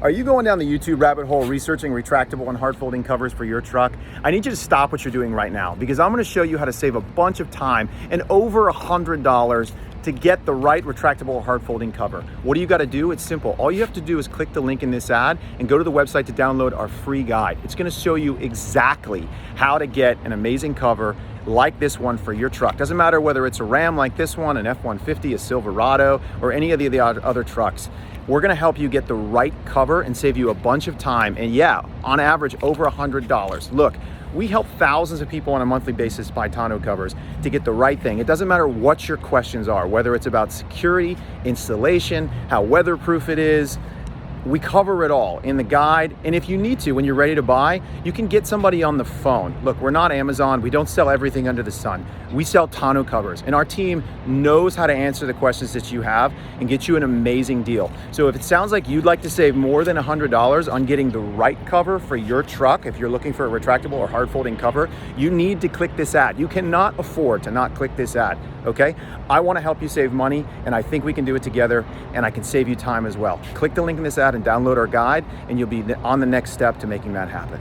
Are you going down the YouTube rabbit hole researching retractable and hard folding covers for your truck? I need you to stop what you're doing right now because I'm going to show you how to save a bunch of time and over $100 to get the right retractable hard folding cover. What do you got to do? It's simple. All you have to do is click the link in this ad and go to the website to download our free guide. It's going to show you exactly how to get an amazing cover like this one for your truck. Doesn't matter whether it's a Ram like this one, an F-150, a Silverado, or any of the other trucks. We're gonna help you get the right cover and save you a bunch of time. And yeah, on average, over $100. Look, we help thousands of people on a monthly basis buy tonneau covers to get the right thing. It doesn't matter what your questions are, whether it's about security, installation, how weatherproof it is. We cover it all in the guide. And if you need to, when you're ready to buy, you can get somebody on the phone. Look, we're not Amazon. We don't sell everything under the sun. We sell tonneau covers, and our team knows how to answer the questions that you have and get you an amazing deal. So if it sounds like you'd like to save more than $100 on getting the right cover for your truck, if you're looking for a retractable or hard folding cover, you need to click this ad. You cannot afford to not click this ad, okay? I wanna help you save money, and I think we can do it together, and I can save you time as well. Click the link in this ad and download our guide, and you'll be on the next step to making that happen.